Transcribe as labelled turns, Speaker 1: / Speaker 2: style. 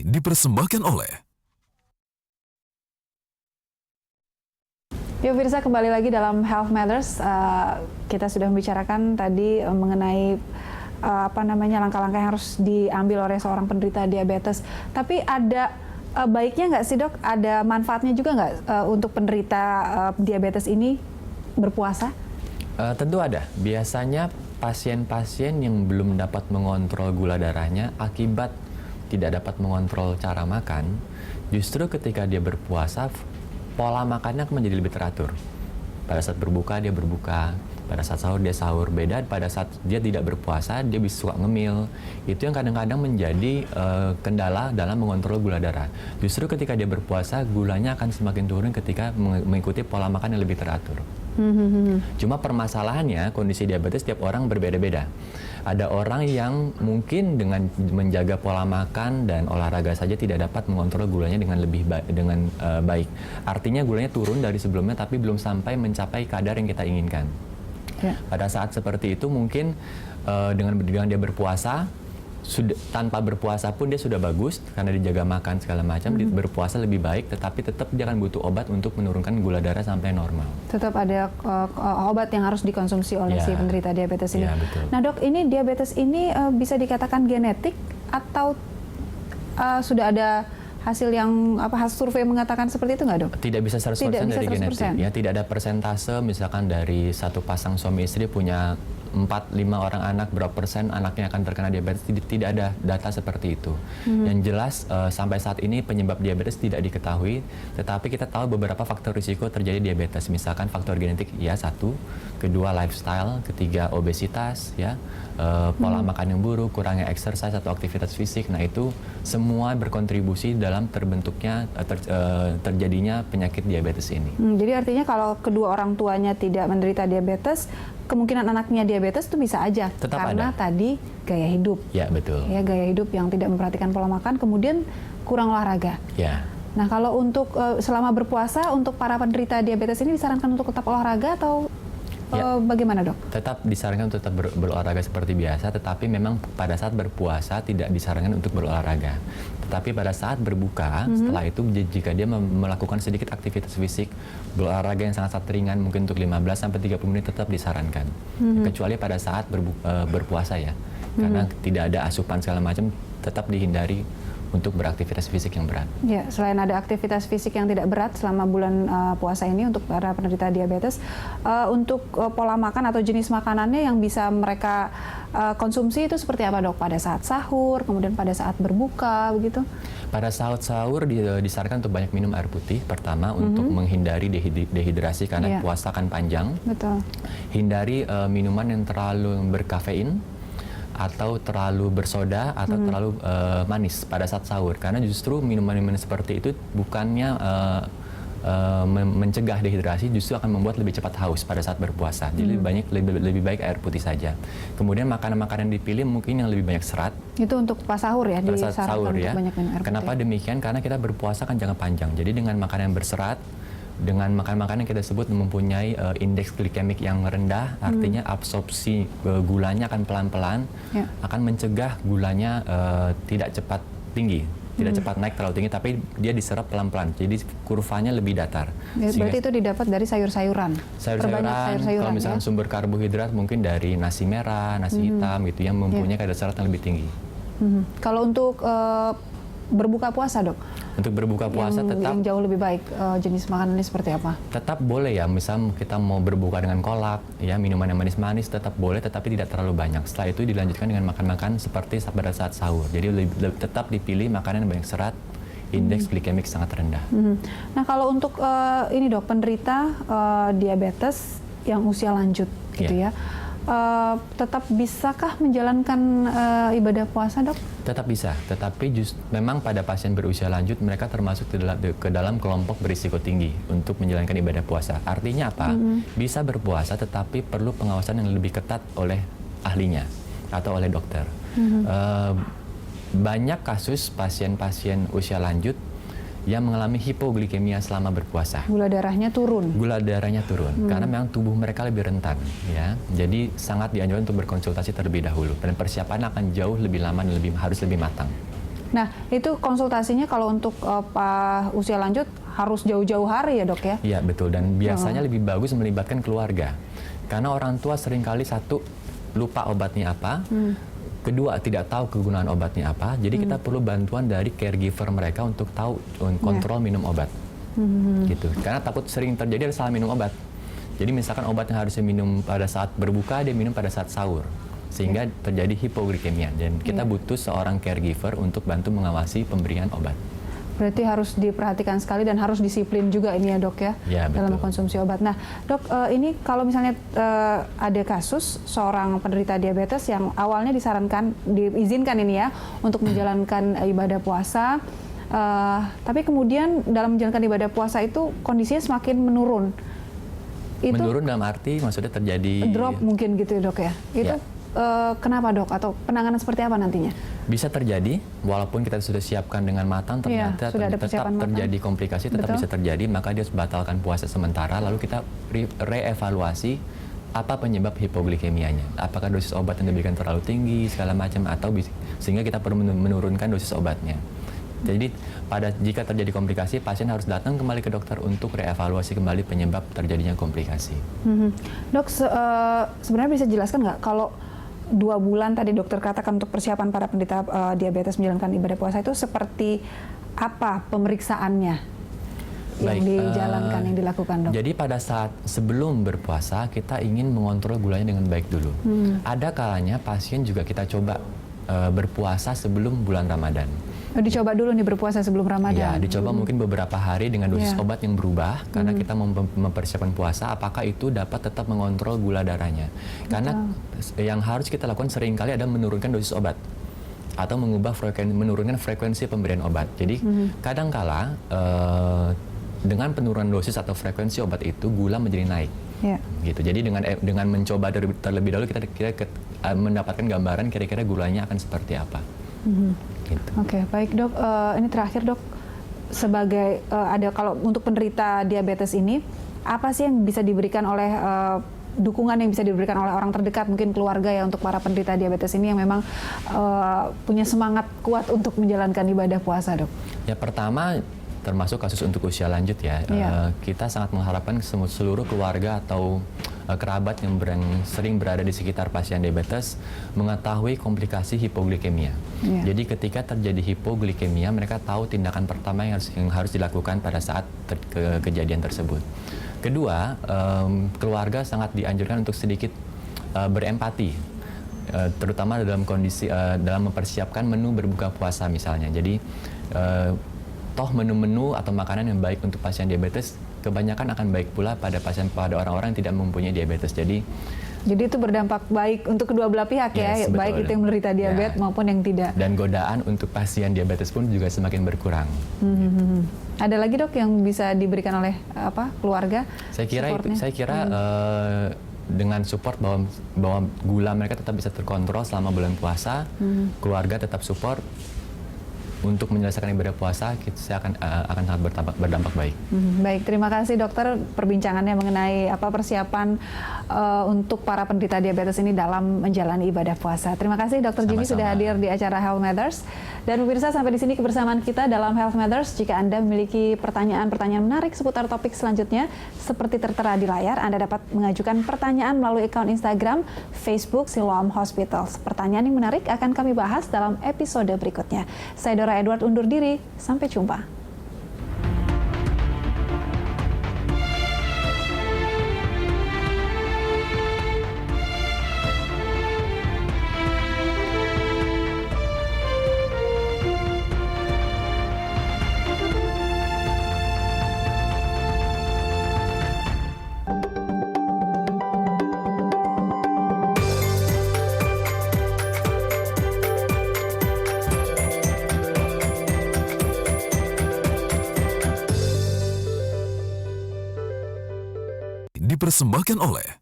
Speaker 1: Dipersembahkan oleh
Speaker 2: Ya, pemirsa, kembali lagi dalam Health Matters. Kita sudah membicarakan tadi mengenai langkah-langkah yang harus diambil oleh seorang penderita diabetes. Tapi ada baiknya nggak sih, Dok? Ada manfaatnya juga nggak untuk penderita diabetes ini berpuasa?
Speaker 3: Tentu ada. Biasanya pasien-pasien yang belum dapat mengontrol gula darahnya akibat tidak dapat mengontrol cara makan, justru ketika dia berpuasa, pola makannya akan menjadi lebih teratur. Pada saat berbuka, dia berbuka. Pada saat sahur, dia sahur. Beda pada saat dia tidak berpuasa, dia bisa suka ngemil. Itu yang kadang-kadang menjadi kendala dalam mengontrol gula darah. Justru ketika dia berpuasa, gulanya akan semakin turun ketika mengikuti pola makan yang lebih teratur. Cuma permasalahannya, kondisi diabetes tiap orang berbeda-beda. Ada orang yang mungkin dengan menjaga pola makan dan olahraga saja tidak dapat mengontrol gulanya dengan baik. Artinya gulanya turun dari sebelumnya tapi belum sampai mencapai kadar yang kita inginkan. Ya. Pada saat seperti itu mungkin dengan dia berpuasa, tanpa berpuasa pun dia sudah bagus karena dijaga makan segala macam. Berpuasa lebih baik, tetapi tetap dia akan butuh obat untuk menurunkan gula darah sampai normal. Tetap ada
Speaker 2: obat yang harus dikonsumsi oleh si penderita diabetes ini.
Speaker 3: Ya, betul.
Speaker 2: Nah, Dok, ini diabetes ini bisa dikatakan genetik atau sudah ada hasil yang hasil survei mengatakan seperti itu nggak, Dok?
Speaker 3: Tidak bisa 100% dari genetik. Ya, tidak ada persentase misalkan dari satu pasang suami istri punya 4-5 orang anak, berapa persen anaknya akan terkena diabetes, tidak ada data seperti itu. Yang jelas sampai saat ini penyebab diabetes tidak diketahui, tetapi kita tahu beberapa faktor risiko terjadi diabetes. Misalkan faktor genetik, ya satu, kedua lifestyle, ketiga obesitas, ya pola makan yang buruk, kurangnya exercise atau aktivitas fisik. Nah itu semua berkontribusi dalam terbentuknya terjadinya penyakit diabetes ini.
Speaker 2: Jadi artinya kalau kedua orang tuanya tidak menderita diabetes, kemungkinan anaknya diabetes itu bisa aja.
Speaker 3: Tetap
Speaker 2: karena
Speaker 3: ada.
Speaker 2: Tadi gaya hidup.
Speaker 3: Ya, betul.
Speaker 2: Ya, gaya hidup yang tidak memperhatikan pola makan, kemudian kurang olahraga.
Speaker 3: Ya.
Speaker 2: Nah, kalau untuk selama berpuasa untuk para penderita diabetes ini disarankan untuk tetap olahraga atau bagaimana, Dok?
Speaker 3: Tetap disarankan untuk tetap berolahraga seperti biasa, tetapi memang pada saat berpuasa tidak disarankan untuk berolahraga. Tetapi pada saat berbuka, setelah itu jika dia melakukan sedikit aktivitas fisik, berolahraga yang sangat ringan mungkin untuk 15-30 menit tetap disarankan. Kecuali pada saat berpuasa ya. Karena tidak ada asupan segala macam, tetap dihindari untuk beraktivitas fisik yang berat.
Speaker 2: Ya, selain ada aktivitas fisik yang tidak berat selama bulan puasa ini untuk para penderita diabetes, untuk pola makan atau jenis makanannya yang bisa mereka konsumsi itu seperti apa, Dok? Pada saat sahur, kemudian pada saat berbuka, begitu?
Speaker 3: Pada saat sahur disarankan untuk banyak minum air putih. Pertama, untuk menghindari dehidrasi karena puasa akan panjang.
Speaker 2: Betul.
Speaker 3: Hindari minuman yang terlalu berkafein, atau terlalu bersoda, atau terlalu manis pada saat sahur. Karena justru minuman-minuman seperti itu bukannya mencegah dehidrasi, justru akan membuat lebih cepat haus pada saat berpuasa. Jadi lebih baik air putih saja. Kemudian makanan-makanan yang dipilih mungkin yang lebih banyak serat.
Speaker 2: Itu untuk pas sahur ya?
Speaker 3: Pada saat sahur ya.
Speaker 2: Banyak minum air putih.
Speaker 3: Kenapa demikian? Karena kita berpuasa kan jangka panjang. Jadi dengan makanan yang berserat, dengan makan-makanan yang kita sebut mempunyai indeks glikemik yang rendah, artinya absorpsi gulanya akan pelan-pelan, akan mencegah gulanya tidak cepat tinggi, tidak cepat naik terlalu tinggi, tapi dia diserap pelan-pelan, jadi kurvanya lebih datar.
Speaker 2: Berarti itu didapat dari sayur-sayuran?
Speaker 3: Sayur-sayuran, kalau misalnya sumber karbohidrat mungkin dari nasi merah, nasi hitam gitu, yang mempunyai kadar serat yang lebih tinggi.
Speaker 2: Kalau untuk berbuka puasa, Dok?
Speaker 3: Untuk berbuka puasa tetap
Speaker 2: yang jauh lebih baik, jenis makanannya seperti apa?
Speaker 3: Tetap boleh ya, misal kita mau berbuka dengan kolak, ya minuman yang manis-manis tetap boleh, tetapi tidak terlalu banyak. Setelah itu dilanjutkan dengan makan-makan seperti pada saat sahur. Jadi tetap dipilih makanan yang banyak serat, indeks glikemik sangat rendah.
Speaker 2: Nah, kalau untuk ini, Dok, penderita diabetes yang usia lanjut gitu ya, tetap bisakah menjalankan ibadah puasa, Dok?
Speaker 3: Tetap bisa, tetapi memang pada pasien berusia lanjut mereka termasuk ke dalam kelompok berisiko tinggi untuk menjalankan ibadah puasa. Artinya apa? Bisa berpuasa tetapi perlu pengawasan yang lebih ketat oleh ahlinya atau oleh dokter. Banyak kasus pasien-pasien usia lanjut yang mengalami hipoglikemia selama berpuasa.
Speaker 2: Gula darahnya turun?
Speaker 3: Gula darahnya turun, karena memang tubuh mereka lebih rentan. Ya. Jadi sangat dianjurkan untuk berkonsultasi terlebih dahulu. Dan persiapan akan jauh lebih lama dan harus lebih matang.
Speaker 2: Nah, itu konsultasinya kalau untuk Pak usia lanjut harus jauh-jauh hari ya dok ya?
Speaker 3: Iya betul, dan biasanya lebih bagus melibatkan keluarga. Karena orang tua seringkali satu, lupa obatnya apa, kedua tidak tahu kegunaan obatnya apa, jadi kita perlu bantuan dari caregiver mereka untuk tahu kontrol minum obat. Gitu. Karena takut sering terjadi ada salah minum obat. Jadi misalkan obat yang harusnya minum pada saat berbuka, dia minum pada saat sahur. Sehingga terjadi hipoglikemia, dan kita butuh seorang caregiver untuk bantu mengawasi pemberian obat.
Speaker 2: Berarti harus diperhatikan sekali dan harus disiplin juga ini ya dok ya, dalam mengkonsumsi obat. Nah dok, ini kalau misalnya ada kasus seorang penderita diabetes yang awalnya diizinkan ini ya untuk menjalankan ibadah puasa, tapi kemudian dalam menjalankan ibadah puasa itu kondisinya semakin menurun. Itu
Speaker 3: menurun dalam arti maksudnya terjadi
Speaker 2: drop mungkin gitu ya dok ya? Itu kenapa dok? Atau penanganan seperti apa nantinya?
Speaker 3: Bisa terjadi, walaupun kita sudah siapkan dengan matang, ternyata tetap terjadi komplikasi, tetap bisa terjadi, maka dia harus batalkan puasa sementara, lalu kita reevaluasi apa penyebab hipoglikemianya. Apakah dosis obat yang diberikan terlalu tinggi, segala macam, atau sehingga kita perlu menurunkan dosis obatnya. Jadi jika terjadi komplikasi, pasien harus datang kembali ke dokter untuk reevaluasi kembali penyebab terjadinya komplikasi.
Speaker 2: Dok, sebenarnya bisa jelaskan nggak kalau 2 bulan tadi dokter katakan untuk persiapan para penderita diabetes menjalankan ibadah puasa itu seperti apa pemeriksaannya yang dijalankan, yang dilakukan dok?
Speaker 3: Jadi pada saat sebelum berpuasa kita ingin mengontrol gulanya dengan baik dulu. Ada kalanya pasien juga kita coba berpuasa sebelum bulan Ramadan.
Speaker 2: Dicoba dulu nih berpuasa sebelum Ramadan?
Speaker 3: Ya, dicoba mungkin beberapa hari dengan dosis obat yang berubah, karena kita mempersiapkan puasa, apakah itu dapat tetap mengontrol gula darahnya. Karena yang harus kita lakukan seringkali adalah menurunkan dosis obat, atau menurunkan frekuensi pemberian obat. Jadi kadangkala dengan penurunan dosis atau frekuensi obat itu, gula menjadi naik. Gitu. Jadi dengan mencoba terlebih dahulu kita mendapatkan gambaran kira-kira gulanya akan seperti apa. Gitu.
Speaker 2: Oke, baik dok. Ini terakhir dok, sebagai kalau untuk penderita diabetes ini, apa sih yang bisa diberikan oleh dukungan yang bisa diberikan oleh orang terdekat, mungkin keluarga ya, untuk para penderita diabetes ini yang memang punya semangat kuat untuk menjalankan ibadah puasa dok? Ya
Speaker 3: pertama, termasuk kasus untuk usia lanjut ya, kita sangat mengharapkan seluruh keluarga atau kerabat yang sering berada di sekitar pasien diabetes mengetahui komplikasi hipoglikemia. Jadi ketika terjadi hipoglikemia, mereka tahu tindakan pertama yang harus dilakukan pada saat kejadian tersebut. Kedua, keluarga sangat dianjurkan untuk sedikit berempati, terutama dalam kondisi dalam mempersiapkan menu berbuka puasa misalnya. Jadi toh menu-menu atau makanan yang baik untuk pasien diabetes kebanyakan akan baik pula pada orang-orang yang tidak mempunyai diabetes. Jadi itu berdampak baik untuk kedua belah pihak ya, baik itu yang menderita diabetes maupun yang tidak. Dan godaan untuk pasien diabetes pun juga semakin berkurang.
Speaker 2: Ada lagi dok yang bisa diberikan oleh keluarga?
Speaker 3: Saya kira dengan support bahwa gula mereka tetap bisa terkontrol selama bulan puasa, keluarga tetap support untuk menyelesaikan ibadah puasa, saya akan sangat berdampak baik.
Speaker 2: Baik, terima kasih dokter perbincangannya mengenai persiapan untuk para penderita diabetes ini dalam menjalani ibadah puasa. Terima kasih Dr. Jimmy sudah hadir di acara Health Matters. Dan pemirsa, sampai di sini kebersamaan kita dalam Health Matters. Jika Anda memiliki pertanyaan-pertanyaan menarik seputar topik selanjutnya, seperti tertera di layar, Anda dapat mengajukan pertanyaan melalui akun Instagram, Facebook Siloam Hospital. Pertanyaan yang menarik akan kami bahas dalam episode berikutnya. Saya Dora Edward undur diri, sampai jumpa.
Speaker 1: Dipersembahkan oleh